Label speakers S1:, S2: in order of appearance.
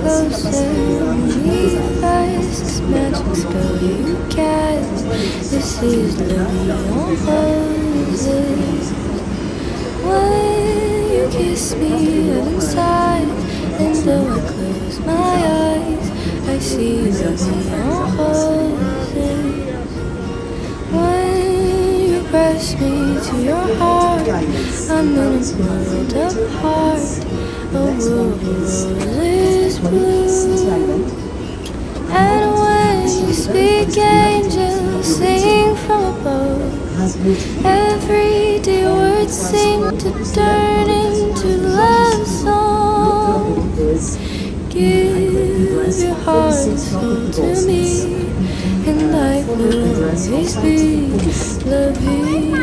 S1: closer, me fast, this magic spell you cast. This is love on poses. When you kiss me inside, and though I close my eyes, I see love on poses. When you press me to your heart, I'm in a world apart. A world of roses blue. And when you speak, angels sing from above. Everyday words seem to turn into love songs. Give your heart and soul to me, and I will always be loving.